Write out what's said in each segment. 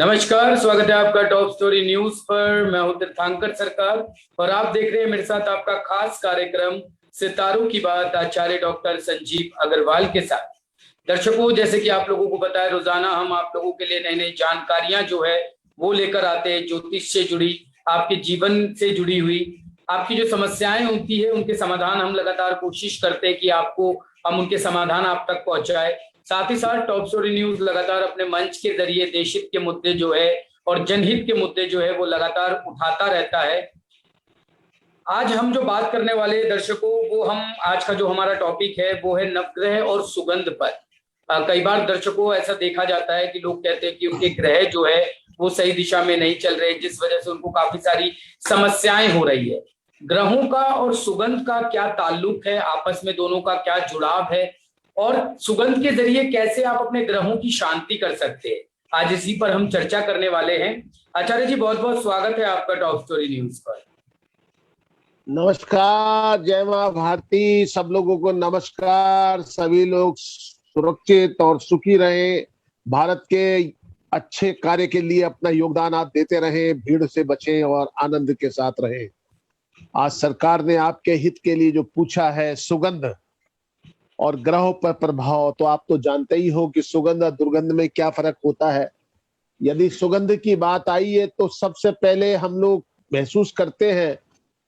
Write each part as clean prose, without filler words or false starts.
नमस्कार, स्वागत है आपका टॉप स्टोरी न्यूज पर। मैं हूं तीर्थंकर सरकार और आप देख रहे हैं मेरे साथ आपका खास कार्यक्रम सितारों की बात आचार्य डॉक्टर संजीव अग्रवाल के साथ। दर्शकों, जैसे कि आप लोगों को पता है, रोजाना हम आप लोगों के लिए नई नई जानकारियां जो है वो लेकर आते हैं। ज्योतिष से जुड़ी, आपके जीवन से जुड़ी हुई आपकी जो समस्याएं होती है उनके समाधान हम लगातार कोशिश करते हैं कि आपको हम उनके समाधान आप तक पहुंचाए। साथ ही साथ टॉप स्टोरी न्यूज लगातार अपने मंच के जरिए देशहित के मुद्दे जो है और जनहित के मुद्दे जो है वो लगातार उठाता रहता है। आज हम जो बात करने वाले दर्शकों, वो हम आज का जो हमारा टॉपिक है वो है नवग्रह और सुगंध पर। कई बार दर्शकों ऐसा देखा जाता है कि लोग कहते हैं कि उनके ग्रह जो है वो सही दिशा में नहीं चल रहे, जिस वजह से उनको काफी सारी समस्याएं हो रही है। ग्रहों का और सुगंध का क्या ताल्लुक है, आपस में दोनों का क्या जुड़ाव है और सुगंध के जरिए कैसे आप अपने ग्रहों की शांति कर सकते हैं, आज इसी पर हम चर्चा करने वाले हैं। आचार्य जी, बहुत बहुत स्वागत है आपका टॉप स्टोरी न्यूज पर। नमस्कार, जय माँ भारती। सब लोगों को नमस्कार। सभी लोग सुरक्षित और सुखी रहें। भारत के अच्छे कार्य के लिए अपना योगदान आप देते रहें, भीड़ से बचें और आनंद के साथ रहें। आज सरकार ने आपके हित के लिए जो पूछा है सुगंध और ग्रहों पर प्रभाव, तो आप तो जानते ही हो कि सुगंध और दुर्गंध में क्या फर्क होता है। यदि सुगंध की बात आई है तो सबसे पहले हम लोग महसूस करते हैं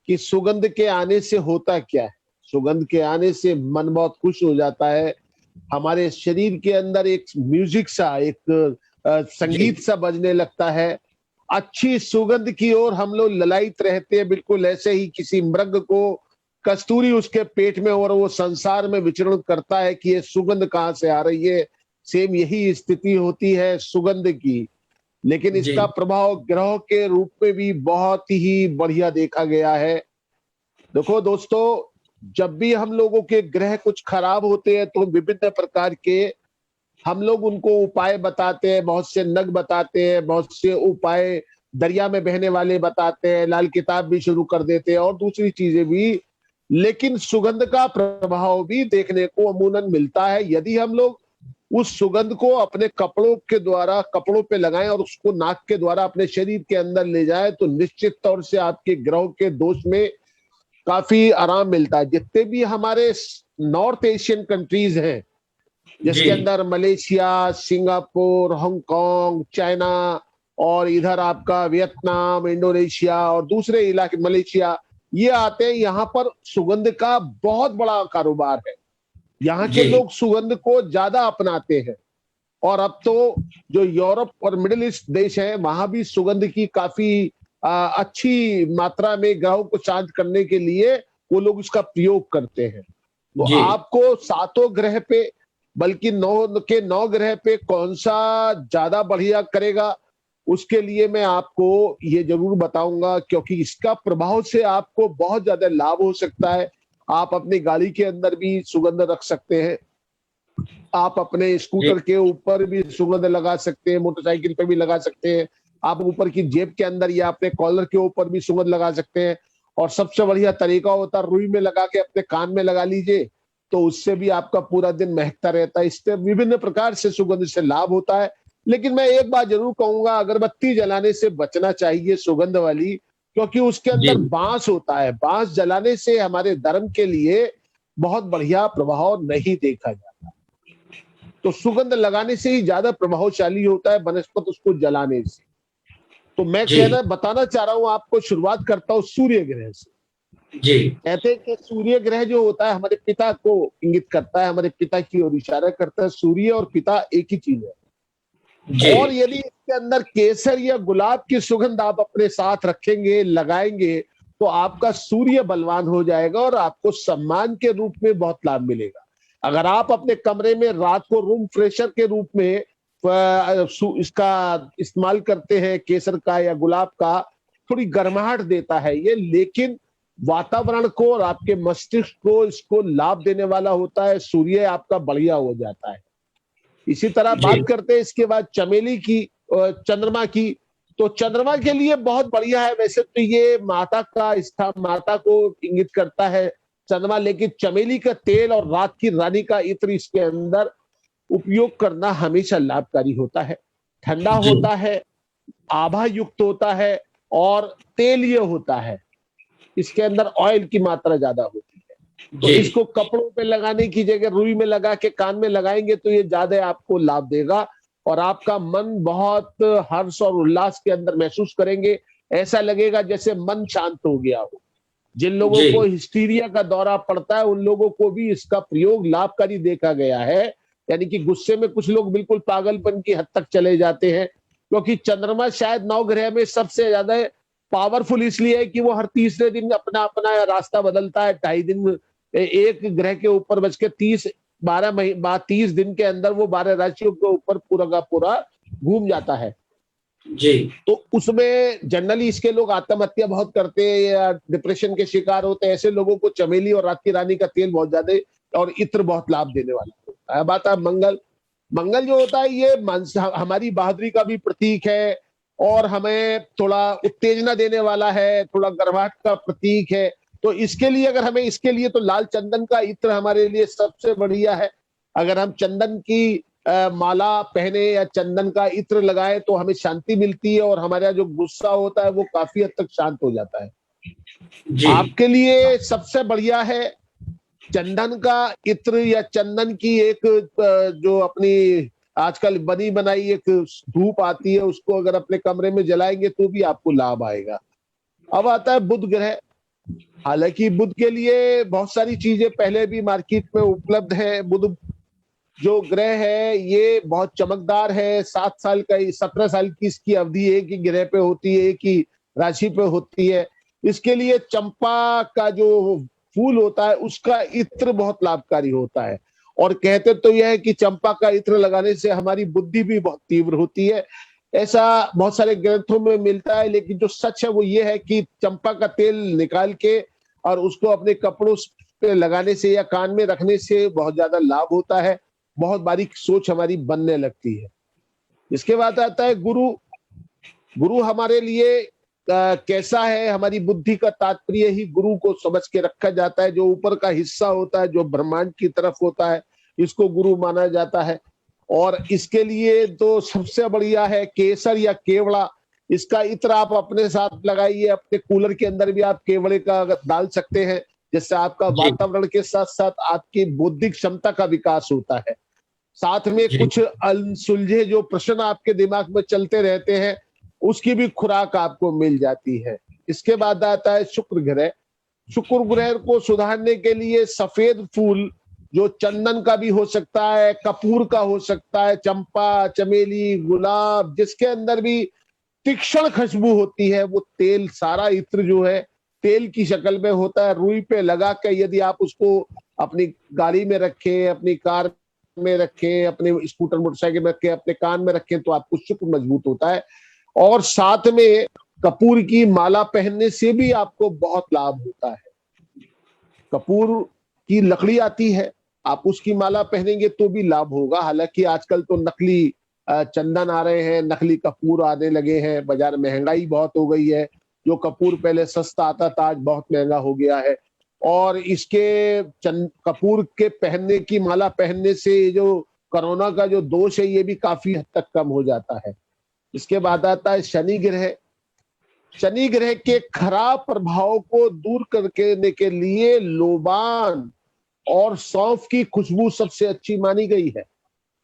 कि सुगंध के आने से होता क्या है। सुगंध के आने से मन बहुत खुश हो जाता है। हमारे शरीर के अंदर एक म्यूजिक सा, एक संगीत सा बजने लगता है। अच्छी सुगंध की ओर हम लोग ललायित रहते हैं, बिल्कुल ऐसे ही किसी मृग को कस्तूरी उसके पेट में और वो संसार में विचरण करता है कि ये सुगंध कहाँ से आ रही है। सेम यही स्थिति होती है सुगंध की। लेकिन इसका प्रभाव ग्रहों के रूप में भी बहुत ही बढ़िया देखा गया है। देखो दोस्तों, जब भी हम लोगों के ग्रह कुछ खराब होते हैं तो विभिन्न प्रकार के हम लोग उनको उपाय बताते हैं, बहुत से नग बताते हैं, बहुत से उपाय दरिया में बहने वाले बताते हैं, लाल किताब भी शुरू कर देते हैं और दूसरी चीजें भी। लेकिन सुगंध का प्रभाव भी देखने को अमूमन मिलता है। यदि हम लोग उस सुगंध को अपने कपड़ों के द्वारा कपड़ों पे लगाएं और उसको नाक के द्वारा अपने शरीर के अंदर ले जाए तो निश्चित तौर से आपके ग्रहों के दोष में काफी आराम मिलता है। जितने भी हमारे नॉर्थ एशियन कंट्रीज हैं, जिसके अंदर मलेशिया, सिंगापुर, हांगकांग, चाइना और इधर आपका वियतनाम, इंडोनेशिया और दूसरे इलाके मलेशिया, ये आते हैं। यहाँ पर सुगंध का बहुत बड़ा कारोबार है। यहाँ के लोग सुगंध को ज्यादा अपनाते हैं। और अब तो जो यूरोप और मिडिल ईस्ट देश है, वहां भी सुगंध की काफी अच्छी मात्रा में ग्रहों को शांत करने के लिए वो लोग उसका प्रयोग करते हैं। तो आपको सातों ग्रह पे, बल्कि 9 ग्रह पे कौन सा ज्यादा बढ़िया करेगा, उसके लिए मैं आपको ये जरूर बताऊंगा, क्योंकि इसका प्रभाव से आपको बहुत ज्यादा लाभ हो सकता है। आप अपनी गाड़ी के अंदर भी सुगंध रख सकते हैं, आप अपने स्कूटर के ऊपर भी सुगंध लगा सकते हैं, मोटरसाइकिल पे भी लगा सकते हैं, आप ऊपर की जेब के अंदर या अपने कॉलर के ऊपर भी सुगंध लगा सकते हैं। और सबसे बढ़िया तरीका होता है रुई में लगा के अपने कान में लगा लीजिए, तो उससे भी आपका पूरा दिन महकता रहता है। इससे विभिन्न प्रकार से सुगंध से लाभ होता है। लेकिन मैं एक बात जरूर कहूंगा, अगरबत्ती जलाने से बचना चाहिए सुगंध वाली, क्योंकि उसके अंदर बांस होता है। बांस जलाने से हमारे धर्म के लिए बहुत बढ़िया प्रभाव नहीं देखा जाता। तो सुगंध लगाने से ही ज्यादा प्रभावशाली होता है बनस्पत उसको जलाने से। तो मैं बताना चाह रहा हूं आपको, शुरुआत करता हूं सूर्य ग्रह से। कहते हैं कि सूर्य ग्रह जो होता है हमारे पिता को इंगित करता है, हमारे पिता की ओर इशारा करता है। सूर्य और पिता एक ही चीज है। और यदि इसके अंदर केसर या गुलाब की सुगंध आप अपने साथ रखेंगे, लगाएंगे, तो आपका सूर्य बलवान हो जाएगा और आपको सम्मान के रूप में बहुत लाभ मिलेगा। अगर आप अपने कमरे में रात को रूम फ्रेशर के रूप में इसका इस्तेमाल करते हैं, केसर का या गुलाब का, थोड़ी गर्माहट देता है ये, लेकिन वातावरण को और आपके मस्तिष्क को इसको लाभ देने वाला होता है। सूर्य आपका बढ़िया हो जाता है। इसी तरह बात करते हैं इसके बाद चमेली की, चंद्रमा की। तो चंद्रमा के लिए बहुत बढ़िया है। वैसे तो ये माता का स्थान, माता को इंगित करता है चंद्रमा, लेकिन चमेली का तेल और रात की रानी का इत्र इसके अंदर उपयोग करना हमेशा लाभकारी होता है। ठंडा होता है, आभा युक्त होता है और तेलीय होता है, इसके अंदर ऑयल की मात्रा ज्यादा होती है। तो जी इसको कपड़ों पे लगाने की जगह रुई में लगा के कान में लगाएंगे तो ये ज्यादा आपको लाभ देगा और आपका मन बहुत हर्ष और उल्लास के अंदर महसूस करेंगे। ऐसा लगेगा जैसे मन शांत हो गया हो। जिन लोगों जी को हिस्टीरिया का दौरा पड़ता है उन लोगों को भी इसका प्रयोग लाभकारी देखा गया है। यानी कि गुस्से में कुछ लोग बिल्कुल पागलपन की हद तक चले जाते हैं, क्योंकि चंद्रमा शायद नौ ग्रह में सबसे ज्यादा पावरफुल इसलिए है कि वो हर तीसरे दिन अपना अपना रास्ता बदलता है। 2.5 दिन एक ग्रह के ऊपर बच के 30 दिन के अंदर वो 12 राशियों के ऊपर पूरा का पूरा घूम जाता है। जी तो उसमें जनरली इसके लोग आत्महत्या बहुत करते हैं या डिप्रेशन के शिकार होते हैं। ऐसे लोगों को चमेली और रात की रानी का तेल बहुत ज्यादा और इत्र बहुत लाभ देने वाला होता है। बात है मंगल। मंगल जो होता है ये हमारी बहादुरी का भी प्रतीक है और हमें थोड़ा उत्तेजना देने वाला है, थोड़ा गर्वाहट का प्रतीक है। तो इसके लिए अगर हमें इसके लिए तो लाल चंदन का इत्र हमारे लिए सबसे बढ़िया है। अगर हम चंदन की माला पहने या चंदन का इत्र लगाए तो हमें शांति मिलती है और हमारा जो गुस्सा होता है वो काफी हद तक शांत हो जाता है। जी आपके लिए सबसे बढ़िया है चंदन का इत्र या चंदन की एक जो अपनी आजकल बनी बनाई एक धूप आती है, उसको अगर अपने कमरे में जलाएंगे तो भी आपको लाभ आएगा। अब आता है बुध ग्रह। हालांकि बुध के लिए बहुत सारी चीजें पहले भी मार्केट में उपलब्ध है। बुध जो ग्रह है ये बहुत चमकदार है। 7 साल का 17 साल की इसकी अवधि एक ही ग्रह पे होती है, एक ही राशि पे होती है। इसके लिए चंपा का जो फूल होता है उसका इत्र बहुत लाभकारी होता है और कहते तो यह है कि चंपा का इत्र लगाने से हमारी बुद्धि भी बहुत तीव्र होती है। ऐसा बहुत सारे ग्रंथों में मिलता है, लेकिन जो सच है वो ये है कि चंपा का तेल निकाल के और उसको अपने कपड़ों पे लगाने से या कान में रखने से बहुत ज्यादा लाभ होता है। बहुत बारीक सोच हमारी बनने लगती है। इसके बाद आता है गुरु। गुरु हमारे लिए कैसा है, हमारी बुद्धि का तात्पर्य ही गुरु को समझ के रखा जाता है। जो ऊपर का हिस्सा होता है जो ब्रह्मांड की तरफ होता है इसको गुरु माना जाता है। और इसके लिए तो सबसे बढ़िया है केसर या केवड़ा। इसका इत्र आप अपने साथ लगाइए, अपने कूलर के अंदर भी आप केवड़े का डाल सकते हैं, जिससे आपका जी वातावरण के साथ साथ आपकी बौद्धिक क्षमता का विकास होता है। साथ में जी कुछ अनसुलझे जो प्रश्न आपके दिमाग में चलते रहते हैं उसकी भी खुराक आपको मिल जाती है। इसके बाद आता है शुक्र ग्रह। शुक्र ग्रह को सुधारने के लिए सफेद फूल जो चंदन का भी हो सकता है, कपूर का हो सकता है, चंपा, चमेली, गुलाब, जिसके अंदर भी तीक्ष्ण खुशबू होती है, वो तेल सारा इत्र जो है तेल की शक्ल में होता है। रुई पे लगा के यदि आप उसको अपनी गाड़ी में रखें, अपनी कार में रखें, अपने स्कूटर मोटरसाइकिल में रखें, अपने कान में रखें तो आपको शुक्र मजबूत होता है। और साथ में कपूर की माला पहनने से भी आपको बहुत लाभ होता है। कपूर की लकड़ी आती है, आप उसकी माला पहनेंगे तो भी लाभ होगा। हालांकि आजकल तो नकली चंदन आ रहे हैं, नकली कपूर आने लगे हैं, बाजार महंगाई बहुत हो गई है। जो कपूर पहले सस्ता आता था आज बहुत महंगा हो गया है। और इसके कपूर के पहनने की माला पहनने से जो कोरोना का जो दोष है ये भी काफी हद तक कम हो जाता है। इसके बाद आता है शनि ग्रह। शनि ग्रह के खराब प्रभाव को दूर करने के लिए लोबान और सौंफ की खुशबू सबसे अच्छी मानी गई है।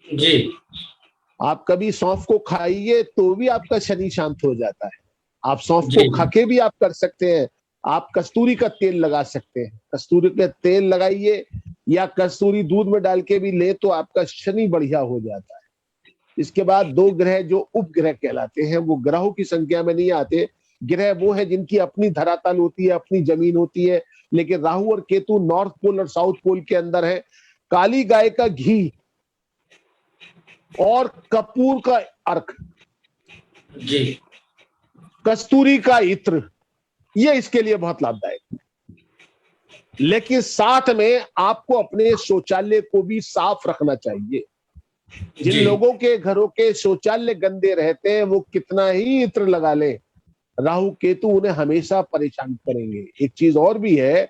जी आप कभी सौंफ को खाइए तो भी आपका शनि शांत हो जाता है। आप सौंफ को जी खाके भी आप कर सकते हैं। आप कस्तूरी का तेल लगा सकते हैं, कस्तूरी का तेल लगाइए या कस्तूरी दूध में डाल के भी ले तो आपका शनि बढ़िया हो जाता है। इसके बाद 2 ग्रह जो उपग्रह कहलाते हैं, वो ग्रहों की संख्या में नहीं आते। ग्रह वो है जिनकी अपनी धरातल होती है, अपनी जमीन होती है। लेकिन राहु और केतु नॉर्थ पोल और साउथ पोल के अंदर है। काली गाय का घी और कपूर का अर्क, जी कस्तूरी का इत्र, ये इसके लिए बहुत लाभदायक है। लेकिन साथ में आपको अपने शौचालय को भी साफ रखना चाहिए। जिन जी लोगों के घरों के शौचालय गंदे रहते हैं वो कितना ही इत्र लगा ले, राहु केतु उन्हें हमेशा परेशान करेंगे। एक चीज और भी है,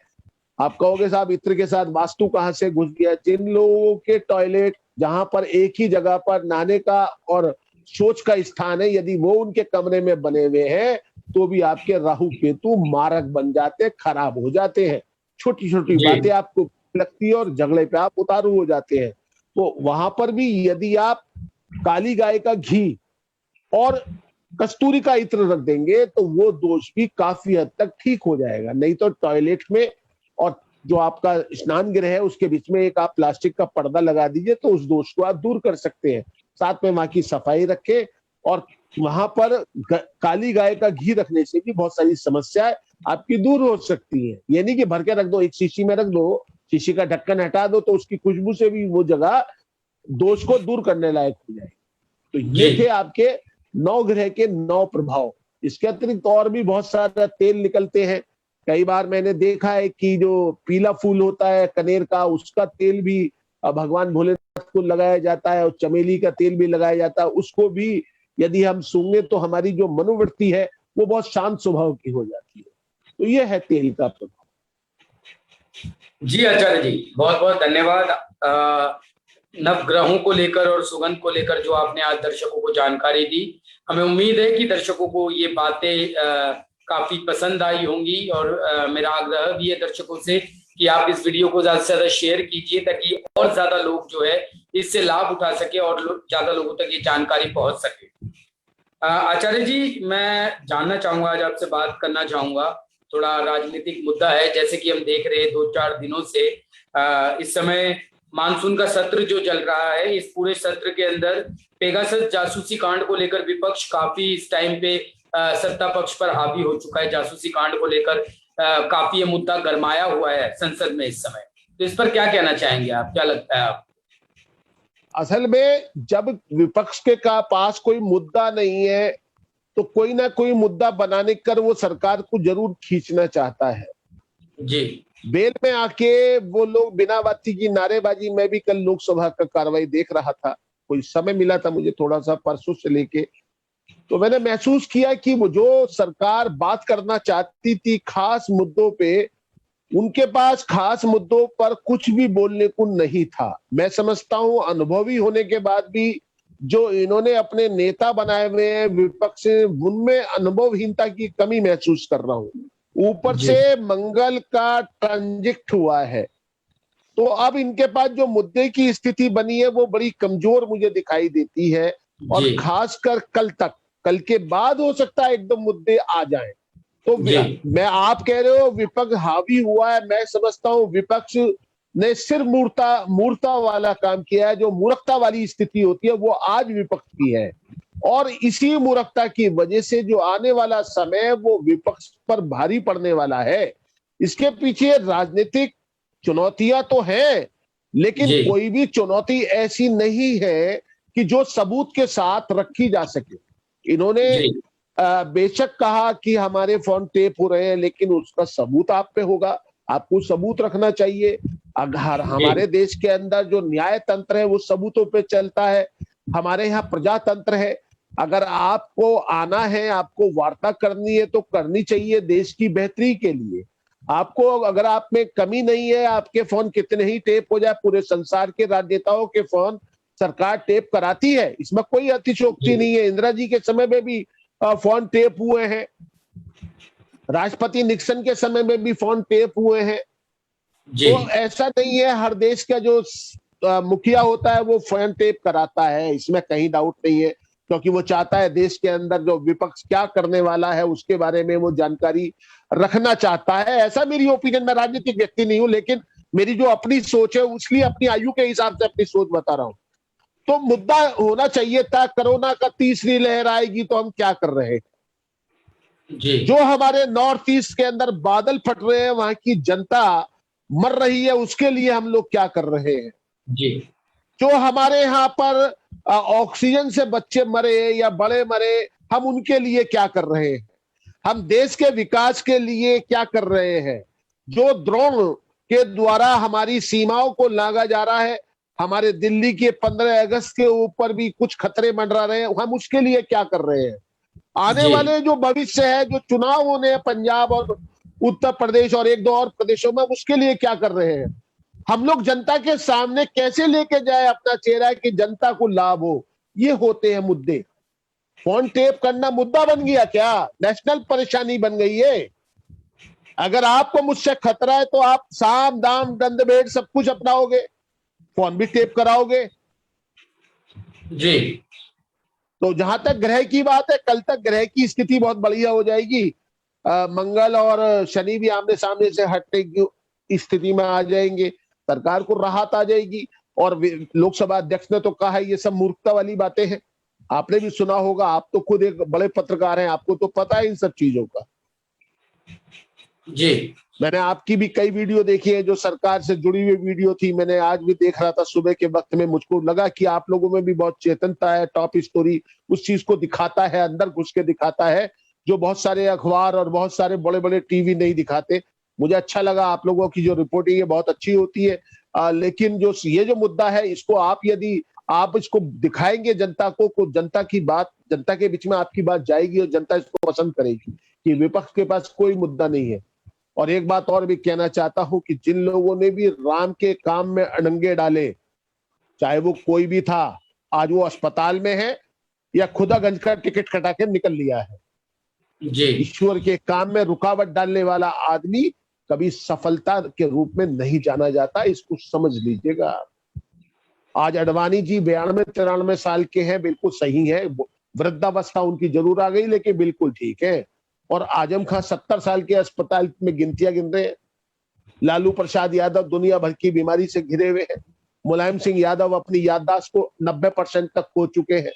आप कहोगे साहब इत्र के साथ वास्तु कहां से घुस गया। जिन लोगों के टॉयलेट जहां पर एक ही जगह पर नहाने का और सोच का स्थान है, यदि वो उनके कमरे में बने हुए हैं तो भी आपके राहु केतु मारक बन जाते, खराब हो जाते हैं। छोटी छोटी जी बातें आपको लगती है और झगड़े पे आप उतारू हो जाते हैं। तो वहां पर भी यदि आप काली गाय का घी और कस्तूरी का इत्र रख देंगे तो वो दोष भी काफी हद तक ठीक हो जाएगा। नहीं तो टॉयलेट में और जो आपका स्नान गृह है उसके बीच में एक आप प्लास्टिक का पर्दा लगा दीजिए तो उस दोष को आप दूर कर सकते हैं। साथ में वहां की सफाई रखें और वहां पर काली गाय का घी रखने से भी बहुत सारी समस्याएं आपकी दूर हो सकती है। ये नहीं कि भर के रख दो, एक शीशी में रख दो, शीशी का ढक्कन हटा दो तो उसकी खुशबू से भी वो जगह दोष को दूर करने लायक हो जाए। तो ये थे आपके 9 ग्रह के 9 प्रभाव। इसके अतिरिक्त और भी बहुत सारा तेल निकलते हैं। कई बार मैंने देखा है कि जो पीला फूल होता है कनेर का, उसका तेल भी भगवान भोलेनाथ को लगाया जाता है और चमेली का तेल भी लगाया जाता है। उसको भी यदि हम सूंघे तो हमारी जो मनोवृत्ति है वो बहुत शांत स्वभाव की हो जाती है। तो ये है तेल का प्रभाव। जी आचार्य जी, बहुत बहुत धन्यवाद नवग्रहों को लेकर और सुगंध को लेकर जो आपने आज दर्शकों को जानकारी दी। हमें उम्मीद है कि दर्शकों को ये बातें काफी पसंद आई होंगी और मेरा आग्रह भी है दर्शकों से कि आप इस वीडियो को ज्यादा से ज्यादा शेयर कीजिए ताकि और ज्यादा लोग जो है इससे लाभ उठा सके और ज्यादा लोगों तक ये जानकारी पहुंच सके। आचार्य जी, मैं जानना चाहूंगा, आज आपसे बात करना चाहूंगा, थोड़ा राजनीतिक मुद्दा है। जैसे कि हम देख रहे हैं 2-4 दिनों से इस समय मानसून का सत्र जो चल रहा है, इस पूरे सत्र के अंदर पेगासस जासूसी कांड को लेकर विपक्ष काफी इस टाइम पे सत्ता पक्ष पर हावी हो चुका है। जासूसी कांड को लेकर काफी ये मुद्दा गरमाया हुआ है संसद में इस समय। तो इस पर क्या कहना चाहेंगे आप, क्या लगता है आप? असल में जब विपक्ष के पास कोई मुद्दा नहीं है तो कोई ना कोई मुद्दा बनाने कर वो सरकार को जरूर खींचना चाहता है। जी, बेल में आके वो लोग बिना बाती की नारेबाजी। मैं भी कल लोकसभा का कार्रवाई देख रहा था, कोई समय मिला था मुझे थोड़ा सा परसों से लेके, तो मैंने महसूस किया कि वो जो सरकार बात करना चाहती थी खास मुद्दों पे, उनके पास खास मुद्दों पर कुछ भी बोलने को नहीं था। मैं समझता हूं अनुभवी होने के बाद भी जो इन्होंने अपने नेता बनाए हुए हैं विपक्ष, उनमें अनुभवहीनता की कमी महसूस कर रहा हूं। ऊपर से मंगल का ट्रांजिट हुआ है तो अब इनके पास जो मुद्दे की स्थिति बनी है वो बड़ी कमजोर मुझे दिखाई देती है। और खासकर कल के बाद हो सकता है एकदम मुद्दे आ जाएं। तो मैं, आप कह रहे हो विपक्ष हावी हुआ है, मैं समझता हूं विपक्ष ने सिर्फ मूर्खता वाला काम किया है। जो मूर्खता वाली स्थिति होती है वो आज विपक्ष की है और इसी मूर्खता की वजह से जो आने वाला समय वो विपक्ष पर भारी पड़ने वाला है। इसके पीछे राजनीतिक चुनौतियां तो हैं, लेकिन कोई भी चुनौती ऐसी नहीं है कि जो सबूत के साथ रखी जा सके। इन्होंने बेशक कहा कि हमारे फोन टेप हो रहे हैं, लेकिन उसका सबूत आप पे होगा, आपको सबूत रखना चाहिए। अगर हमारे देश के अंदर जो न्याय तंत्र है वो सबूतों पे चलता है। हमारे यहाँ प्रजातंत्र है। अगर आपको आना है, आपको वार्ता करनी है तो करनी चाहिए देश की बेहतरी के लिए। आपको अगर आप में कमी नहीं है, आपके फोन कितने ही टेप हो जाए, पूरे संसार के राजनेताओं के फोन सरकार टेप कराती है, इसमें कोई अतिशयोक्ति नहीं है। इंदिरा जी के समय में भी फोन टेप हुए हैं, राष्ट्रपति निक्सन के समय में भी फोन टेप हुए हैं। तो ऐसा नहीं है हर देश का जो मुखिया होता है वो फोन टेप कराता है, इसमें कहीं डाउट नहीं है, क्योंकि वो चाहता है देश के अंदर जो विपक्ष क्या करने वाला है उसके बारे में वो जानकारी रखना चाहता है। ऐसा मेरी ओपिनियन, मैं राजनीतिक व्यक्ति नहीं हूं, लेकिन मेरी जो अपनी सोच है उसलिए अपनी आयु के हिसाब से अपनी सोच बता रहा हूं। तो मुद्दा होना चाहिए था। कोरोना का तीसरी लहर आएगी तो हम क्या कर रहे हैं? जो हमारे नॉर्थ ईस्ट के अंदर बादल फट रहे हैं, वहां की जनता मर रही है, उसके लिए हम लोग क्या कर रहे हैं? जो हमारे यहाँ पर ऑक्सीजन से बच्चे मरे या बड़े मरे, हम उनके लिए क्या कर रहे हैं? हम देश के विकास के लिए क्या कर रहे हैं? जो ड्रोन के द्वारा हमारी सीमाओं को लांघा जा रहा है, हमारे दिल्ली के 15 अगस्त के ऊपर भी कुछ खतरे मंडरा रहे हैं, हम उसके लिए क्या कर रहे हैं? आने वाले जो भविष्य है, जो चुनाव होने हैं पंजाब और उत्तर प्रदेश और 1-2 और प्रदेशों में, उसके लिए क्या कर रहे हैं? हम लोग जनता के सामने कैसे लेके जाए अपना चेहरा कि जनता को लाभ हो? ये होते हैं मुद्दे। फोन टेप करना मुद्दा बन गया क्या? नेशनल परेशानी बन गई है। अगर आपको मुझसे खतरा है तो आप साम दाम दंड भेद सब कुछ अपनाओगे, फोन भी टेप कराओगे। जी। तो जहां तक ग्रह की बात है, कल तक ग्रह की स्थिति बहुत बढ़िया हो जाएगी। मंगल और शनि भी आमने सामने से हटने की स्थिति में आ जाएंगे, सरकार को राहत आ जाएगी। और लोकसभा अध्यक्ष ने तो कहा है ये सब मूर्खता वाली बातें हैं। आपने भी सुना होगा, आप तो खुद एक बड़े पत्रकार हैं, आपको तो पता है इन सब चीजों का। जी। मैंने आपकी भी कई वीडियो देखी है जो सरकार से जुड़ी हुई वीडियो थी। मैंने आज भी देख रहा था सुबह के वक्त में, मुझको लगा कि आप लोगों में भी बहुत चेतनता है। टॉप स्टोरी उस चीज को दिखाता है, अंदर घुस के दिखाता है, जो बहुत सारे अखबार और बहुत सारे बड़े बड़े टीवी नहीं दिखाते। मुझे अच्छा लगा, आप लोगों की जो रिपोर्टिंग है बहुत अच्छी होती है। लेकिन जो ये जो मुद्दा है, इसको आप यदि आप इसको दिखाएंगे जनता को जनता की बात, जनता के बीच में आपकी बात जाएगी और जनता इसको पसंद करेगी कि विपक्ष के पास कोई मुद्दा नहीं है। और एक बात और भी कहना चाहता हूं कि जिन लोगों ने भी राम के काम में अड़ंगे डाले, चाहे वो कोई भी था, आज वो अस्पताल में है या खुदागंज का टिकट कटा के निकल लिया है। जी। ईश्वर के काम में रुकावट डालने वाला आदमी कभी सफलता के रूप में नहीं जाना जाता, इसको समझ लीजिएगा। आज अडवाणी जी 92-93 साल के हैं, बिल्कुल सही है। वृद्धावस्था उनकी जरूर आ गई, लेकिन बिल्कुल ठीक है। और आजम खान 70 साल के अस्पताल में गिनतियां गिन रहे हैं। लालू प्रसाद यादव दुनिया भर की बीमारी से घिरे हुए हैं। मुलायम सिंह यादव अपनी याददाश्त को 90% तक खो चुके हैं।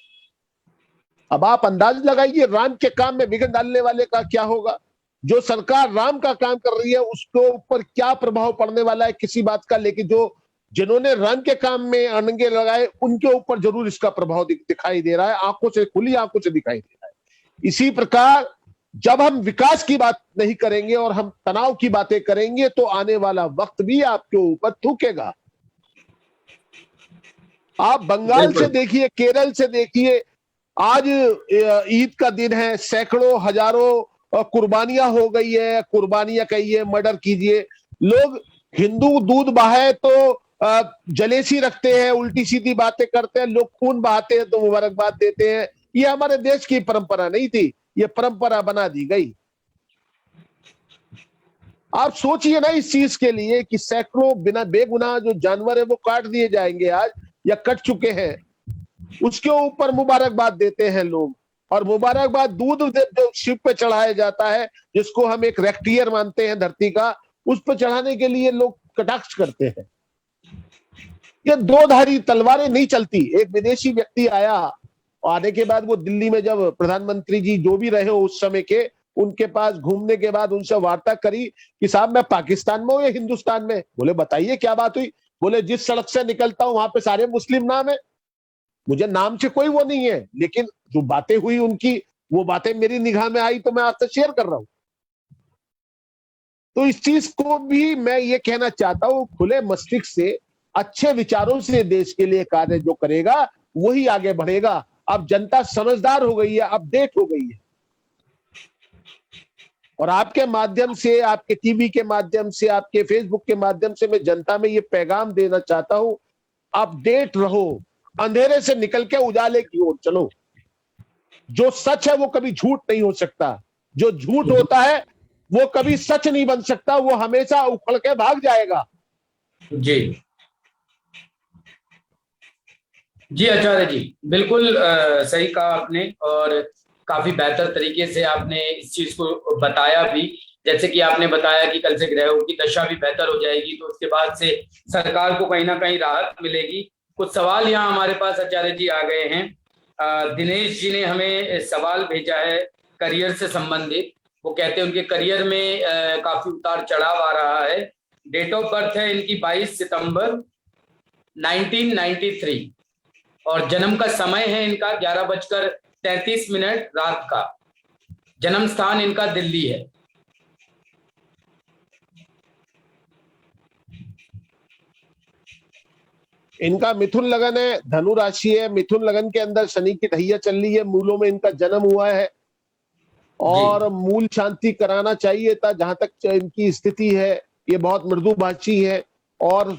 अब आप अंदाज लगाइए राम के काम में विघ्न डालने वाले का क्या होगा। जो सरकार राम का काम कर रही है उसके ऊपर क्या प्रभाव पड़ने वाला है किसी बात का, लेकिन जो जिन्होंने राम के काम में अड़ंगे लगाए उनके ऊपर जरूर इसका प्रभाव दिखाई दे रहा है, आंखों से, खुली आंखों से दिखाई दे रहा है। इसी प्रकार जब हम विकास की बात नहीं करेंगे और हम तनाव की बातें करेंगे तो आने वाला वक्त भी आपके ऊपर थूकेगा। आप बंगाल से देखिए, केरल से देखिए, आज ईद का दिन है, सैकड़ों हजारों कुर्बानियां हो गई है। कुर्बानियां कहिए, मर्डर कीजिए। लोग हिंदू दूध बहाए तो जलेसी रखते हैं, उल्टी सीधी बातें करते हैं। लोग खून बहाते हैं तो मुबारकबाद देते हैं। ये हमारे देश की परंपरा नहीं थी, ये परंपरा बना दी गई। आप सोचिए ना इस चीज के लिए कि सैकड़ों बिना बेगुनाह जो जानवर है वो काट दिए जाएंगे आज या कट चुके हैं, उसके ऊपर मुबारकबाद देते हैं लोग। और मुबारकबाद दूध जो शिव पे चढ़ाया जाता है, जिसको हम एक रेक्टियर मानते हैं धरती का, उस पर चढ़ाने के लिए लोग कटाक्ष करते हैं। ये दो धारी तलवारें नहीं चलती। एक विदेशी व्यक्ति आया, आने के बाद वो दिल्ली में जब प्रधानमंत्री जी जो भी रहे हो उस समय के, उनके पास घूमने के बाद उनसे वार्ता करी कि साहब मैं पाकिस्तान में हूं या हिंदुस्तान में। बोले बताइए क्या बात हुई। बोले जिस सड़क से निकलता हूं वहां पे सारे मुस्लिम नाम है। मुझे नाम से कोई वो नहीं है, लेकिन जो बातें हुई उनकी, वो बातें मेरी निगाह में आई तो मैं आपसे शेयर कर रहा हूं। तो इस चीज को भी मैं ये कहना चाहता हूं, खुले मस्तिष्क से, अच्छे विचारों से देश के लिए कार्य जो करेगा वही आगे बढ़ेगा। अब जनता समझदार हो गई है, अपडेट हो गई है। और आपके माध्यम से, आपके टीवी के माध्यम से, आपके फेसबुक के माध्यम से मैं जनता में ये पैगाम देना चाहता हूं, अपडेट रहो, अंधेरे से निकल के उजाले की ओर चलो। जो सच है वो कभी झूठ नहीं हो सकता, जो झूठ होता है वो कभी सच नहीं बन सकता, वो हमेशा उखड़ के भाग जाएगा। जी जी आचार्य जी, बिल्कुल सही कहा आपने और काफी बेहतर तरीके से आपने इस चीज को बताया भी। जैसे कि आपने बताया कि कल से ग्रहों की दशा भी बेहतर हो जाएगी, तो उसके बाद से सरकार को कहीं ना कहीं राहत मिलेगी। कुछ सवाल यहाँ हमारे पास आचार्य जी आ गए हैं। दिनेश जी ने हमें सवाल भेजा है करियर से संबंधित। वो कहते हैं उनके करियर में काफी उतार चढ़ाव आ रहा है। डेट ऑफ बर्थ है इनकी 22 सितंबर 1993 और जन्म का समय है इनका 11:33 रात का। जन्म स्थान इनका दिल्ली है। इनका मिथुन लगन है, धनु राशि है। मिथुन लगन के अंदर शनि की ढैया चल रही है, मूलों में इनका जन्म हुआ है और मूल शांति कराना चाहिए था। जहां तक इनकी स्थिति है ये बहुत मृदुभाषी है और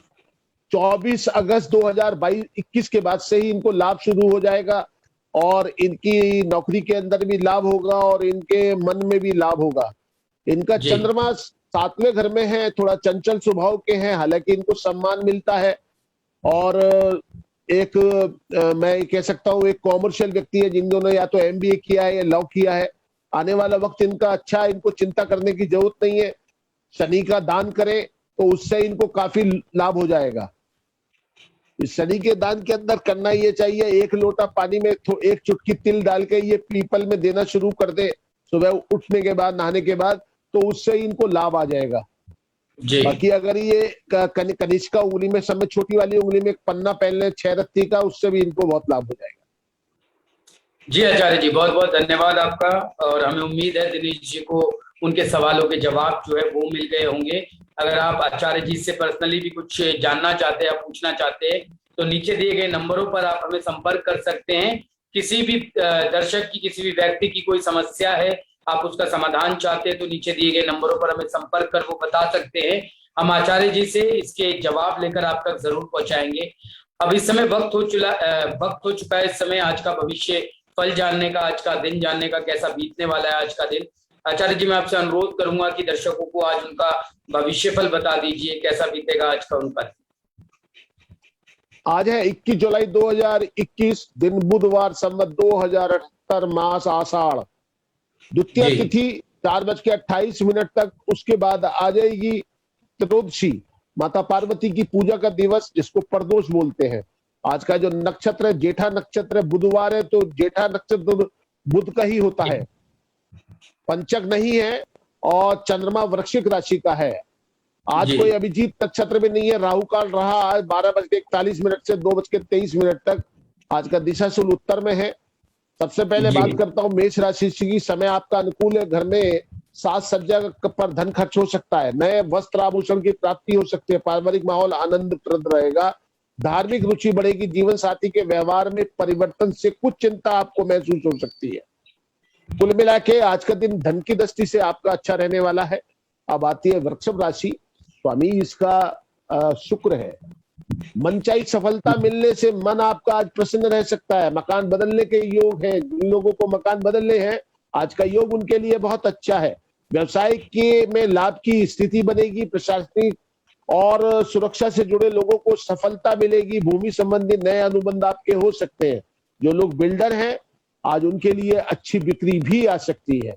24 अगस्त 2021 के बाद से ही इनको लाभ शुरू हो जाएगा। और इनकी नौकरी के अंदर भी लाभ होगा और इनके मन में भी लाभ होगा। इनका जी चंद्रमा 7वें घर में है, थोड़ा चंचल स्वभाव के हैं, हालांकि इनको सम्मान मिलता है। और एक मैं कह सकता हूँ एक कॉमर्शियल व्यक्ति है जिन्होंने या तो एमबीए किया है या लॉ किया है। आने वाला वक्त इनका अच्छा है, इनको चिंता करने की जरूरत नहीं है। शनि का दान करें तो उससे इनको काफी लाभ हो जाएगा। इस शनि के दान के अंदर करना ये चाहिए, एक लोटा पानी में एक चुटकी तिल डाल के ये पीपल में देना शुरू कर दे सुबह उठने के बाद, नहाने के बाद, तो उससे इनको लाभ आ जाएगा। जी बाकी अगर ये कनिष्का उंगली में, समय छोटी वाली उंगली में एक पन्ना पहन ले 6 रत्ती का, उससे भी इनको बहुत लाभ हो जाएगा। जी आचार्य जी, बहुत बहुत धन्यवाद आपका। और हमें उम्मीद है दिनेश जी को उनके सवालों के जवाब जो है वो मिल गए होंगे। अगर आप आचार्य जी से पर्सनली भी कुछ जानना चाहते हैं या पूछना चाहते हैं तो नीचे दिए गए नंबरों पर आप हमें संपर्क कर सकते हैं। किसी भी दर्शक की, किसी भी व्यक्ति की कोई समस्या है, आप उसका समाधान चाहते हैं तो नीचे दिए गए नंबरों पर हमें संपर्क कर वो बता सकते हैं। हम आचार्य जी से इसके जवाब लेकर आप तक जरूर पहुंचाएंगे। अब इस समय वक्त हो चुका है। इस समय आज का भविष्य फल जानने का, आज का दिन जानने का, कैसा बीतने वाला है आज का दिन। आचार्य जी, मैं आपसे अनुरोध करूंगा कि दर्शकों को आज उनका भविष्य फल बता दीजिए, कैसा बीतेगा आज का उन पर। आज है 21 जुलाई 2021, दिन बुधवार, संवत 2078, मास आषाढ़, द्वितीय जी तिथि 4:28 तक। उसके बाद आ जाएगी त्रयोदशी, माता पार्वती की पूजा का दिवस, जिसको प्रदोष बोलते हैं। आज का जो नक्षत्र है जेठा नक्षत्र है, बुधवार है, तो जेठा नक्षत्र बुध का ही होता है, पंचक नहीं है। और चंद्रमा वृश्चिक राशि का है। आज जी कोई अभिजीत नक्षत्र में नहीं है। राहु काल रहा आज 12:41 से 2:23 तक। आज का दिशाशूल उत्तर में है। सबसे पहले जी बात करता हूं मेष राशि की। समय आपका अनुकूल है। घर में साज सज्जा पर धन खर्च हो सकता है। नए वस्त्र आभूषण की प्राप्ति हो सकती है। पारिवारिक माहौल आनंदप्रद रहेगा। धार्मिक रुचि बढ़ेगी। जीवन साथी के व्यवहार में परिवर्तन से कुछ चिंता आपको महसूस हो सकती है। कुल मिला के आज का दिन धन की दृष्टि से आपका अच्छा रहने वाला है। अब आती है वृषभ राशि। स्वामी इसका शुक्र है। मनचाही सफलता मिलने से मन आपका आज प्रसन्न रह सकता है। मकान बदलने के योग है। जिन लोगों को मकान बदलने हैं, आज का योग उनके लिए बहुत अच्छा है। व्यवसाय के में लाभ की स्थिति बनेगी। प्रशासनिक और सुरक्षा से जुड़े लोगों को सफलता मिलेगी। भूमि संबंधी नए अनुबंध आपके हो सकते हैं। जो लोग बिल्डर हैं, आज उनके लिए अच्छी बिक्री भी आ सकती है।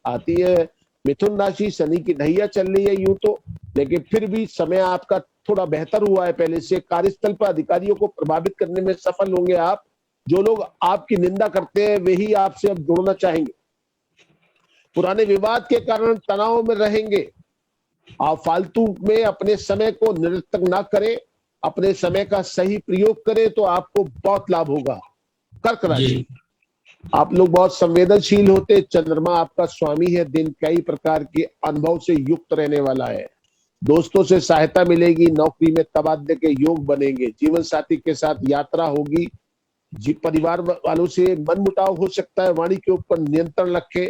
आती है मिथुन राशि। शनि की ढैया चल रही है यूं तो, लेकिन फिर भी समय आपका थोड़ा बेहतर हुआ है पहले से। कार्यस्थल पर अधिकारियों को प्रभावित करने में सफल होंगे आप। जो लोग आपकी निंदा करते हैं वे ही आपसे अब जुड़ना चाहेंगे। पुराने विवाद के कारण तनाव में रहेंगे। आप फालतू में अपने समय को निरर्थक ना करें। अपने समय का सही प्रयोग करें तो आपको बहुत लाभ होगा। कर्क राशि, जी आप लोग बहुत संवेदनशील होते। चंद्रमा आपका स्वामी है। दिन कई प्रकार के अनुभव से युक्त रहने वाला है। दोस्तों से सहायता मिलेगी। नौकरी में तबादले के योग बनेंगे। जीवन साथी के साथ यात्रा होगी। परिवार वालों से मनमुटाव हो सकता है। वाणी के ऊपर नियंत्रण रखें।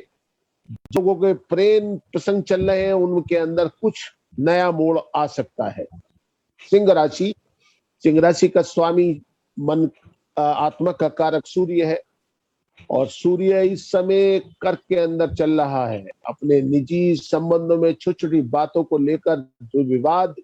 लोगों के प्रेम प्रसंग चल रहे हैं, उनके अंदर कुछ नया मोड़ आ सकता है। सिंह राशि, सिंह राशि का स्वामी मन आत्मा का कारक सूर्य है। और सूर्य इस समय कर्क के अंदर चल रहा है। अपने निजी संबंधों में छोटी छोटी बातों को लेकर जो विवाद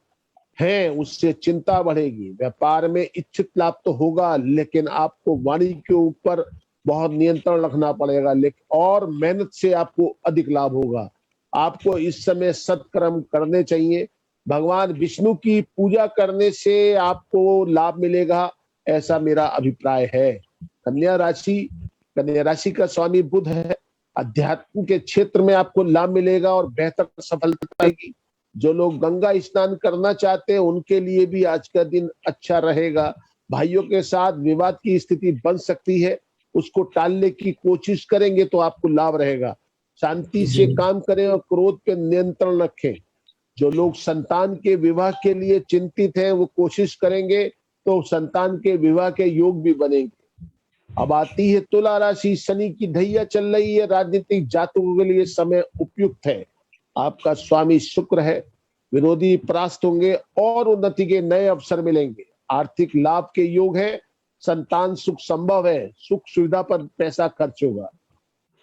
है उससे चिंता बढ़ेगी। व्यापार में इच्छित लाभ तो होगा, लेकिन आपको वाणी के ऊपर बहुत नियंत्रण रखना पड़ेगा। लेकिन और मेहनत से आपको अधिक लाभ होगा। आपको इस समय सत्कर्म करने चाहिए। भगवान विष्णु की पूजा करने से आपको लाभ मिलेगा, ऐसा मेरा अभिप्राय है। कन्या राशि, कन्या राशि का स्वामी बुध है। अध्यात्म के क्षेत्र में आपको लाभ मिलेगा और बेहतर सफलता आएगी। जो लोग गंगा स्नान करना चाहते हैं उनके लिए भी आज का दिन अच्छा रहेगा। भाइयों के साथ विवाद की स्थिति बन सकती है, उसको टालने की कोशिश करेंगे तो आपको लाभ रहेगा। शांति से काम करें और क्रोध पे नियंत्रण रखें। जो लोग संतान के विवाह के लिए चिंतित हैं वो कोशिश करेंगे तो संतान के विवाह के योग भी बनेंगे। अब आती है तुला राशि। शनि की ढैया चल रही है। राजनीतिक जातकों के लिए समय उपयुक्त है। आपका स्वामी शुक्र है। विरोधी परास्त होंगे और उन्नति के नए अवसर मिलेंगे। आर्थिक लाभ के योग है। संतान सुख संभव है, सुख सुविधा पर पैसा खर्च होगा।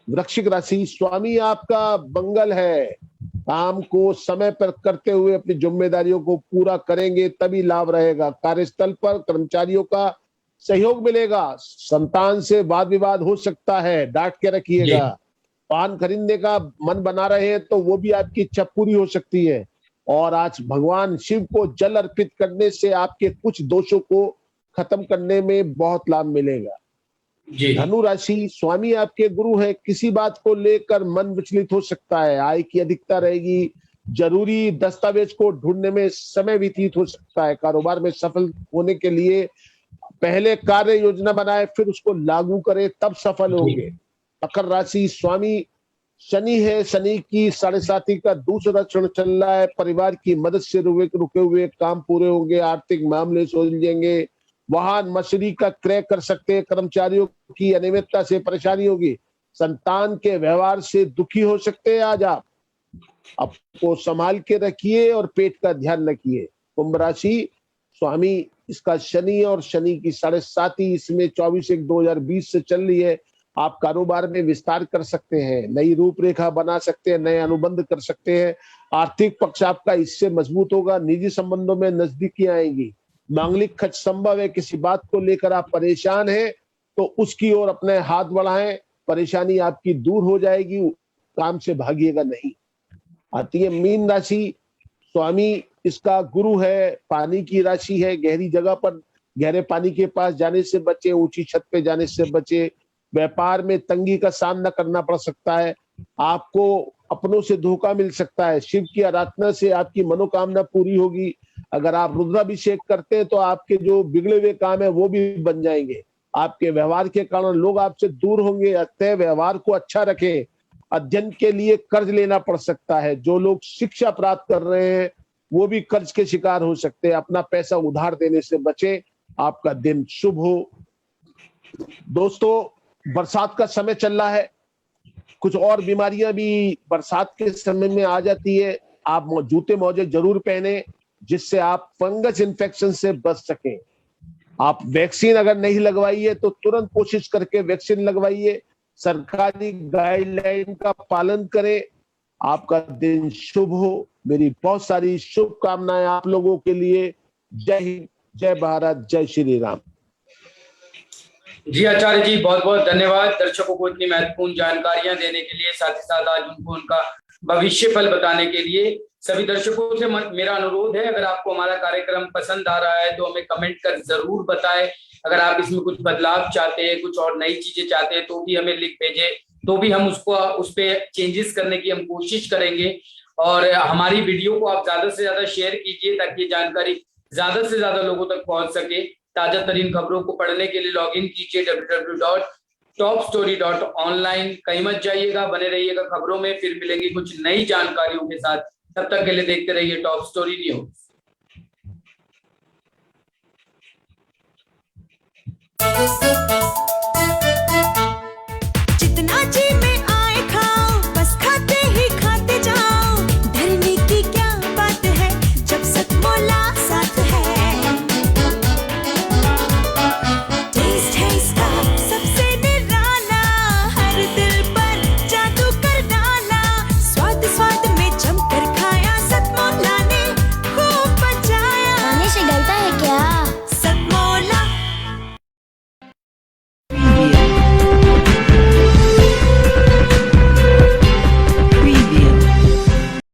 वृश्चिक राशि, स्वामी आपका मंगल है, काम को समय पर करते हुए अपनी जिम्मेदारियों को पूरा करेंगे तभी लाभ रहेगा। कार्यस्थल पर कर्मचारियों का सहयोग मिलेगा। संतान से वाद विवाद हो सकता है, डांट के रखिएगा। वाहन खरीदने का मन बना रहे हैं तो वो भी आपकी इच्छा पूरी हो सकती है। और आज भगवान शिव को जल अर्पित करने से आपके कुछ दोषों को खत्म करने में बहुत लाभ मिलेगा। धनु राशि, स्वामी आपके गुरु है, किसी बात को लेकर मन विचलित हो सकता है। आय की अधिकता रहेगी। जरूरी दस्तावेज को ढूंढने में समय व्यतीत हो सकता है। कारोबार में सफल होने के लिए पहले कार्य योजना बनाए, फिर उसको लागू करें, तब सफल होंगे। मकर राशि, स्वामी शनि है, शनि की 7.5 का दूसरा चरण चल रहा है। परिवार की मदद से रुके हुए काम पूरे होंगे। आर्थिक मामले सुलझेंगे। वाहन मशीनरी का क्रय कर सकते हैं। कर्मचारियों की अनियमितता से परेशानी होगी। संतान के व्यवहार से दुखी हो सकते हैं। आज आप आपको संभाल के रखिए और पेट का ध्यान रखिए। कुंभ राशि, स्वामी इसका शनि और शनि की 7.5 इसमें 24/1/2020 से चल रही है। आप कारोबार में विस्तार कर सकते हैं, नई रूपरेखा बना सकते हैं, नए अनुबंध कर सकते हैं। आर्थिक पक्ष आपका इससे मजबूत होगा। निजी संबंधों में नजदीकियां आएंगी। मांगलिक खर्च संभव है। किसी बात को लेकर आप परेशान हैं तो उसकी ओर अपने हाथ बढ़ाएं, परेशानी आपकी दूर हो जाएगी। काम से भागिएगा नहीं। आती है मीन राशि, स्वामी इसका गुरु है, पानी की राशि है। गहरी जगह पर, गहरे पानी के पास जाने से बचे, ऊंची छत पे जाने से बचे। व्यापार में तंगी का सामना करना पड़ सकता है। आपको अपनों से धोखा मिल सकता है। शिव की आराधना से आपकी मनोकामना पूरी होगी। अगर आप रुद्राभिषेक करते हैं तो आपके जो बिगड़े हुए काम है वो भी बन जाएंगे। आपके व्यवहार के कारण लोग आपसे दूर होंगे। अतः व्यवहार को अच्छा रखें। अध्ययन के लिए कर्ज लेना पड़ सकता है। जो लोग शिक्षा प्राप्त कर रहे हैं वो भी कर्ज के शिकार हो सकते हैं। अपना पैसा उधार देने से बचें। आपका दिन शुभ हो। दोस्तों, बरसात का समय चल रहा है। कुछ और बीमारियां भी बरसात के समय में आ जाती है। आप जूते मोजे जरूर पहने जिससे आप फंगस इन्फेक्शन से बच सकें। आप वैक्सीन अगर नहीं लगवाई है तो तुरंत कोशिश करके वैक्सीन लगवाइए। सरकारी गाइडलाइन का पालन करें। आपका दिन शुभ हो। मेरी बहुत सारी शुभकामनाएं आप लोगों के लिए। जय हिंद, जय भारत, जय श्री राम। जी आचार्य जी, बहुत बहुत धन्यवाद दर्शकों को इतनी महत्वपूर्ण जानकारियां देने के लिए, साथ ही साथ आज उनको उनका भविष्य फल बताने के लिए। सभी दर्शकों से मेरा अनुरोध है, अगर आपको हमारा कार्यक्रम पसंद आ रहा है तो हमें कमेंट कर जरूर बताएं। अगर आप इसमें कुछ बदलाव चाहते हैं, कुछ और नई चीजें चाहते हैं तो भी हमें लिख भेजें, तो भी हम उसको उस पर चेंजेस करने की हम कोशिश करेंगे। और हमारी वीडियो को आप ज्यादा से ज्यादा शेयर कीजिए ताकि जानकारी ज्यादा से ज्यादा लोगों तक पहुंच सके। ताजा तरीन खबरों को पढ़ने के लिए लॉगिन कीजिए www.topstory.online। कहीं मत जाइएगा, बने रहिएगा खबरों में। फिर मिलेंगे कुछ नई जानकारियों के साथ। तब तक के लिए देखते रहिए टॉप स्टोरी न्यूज।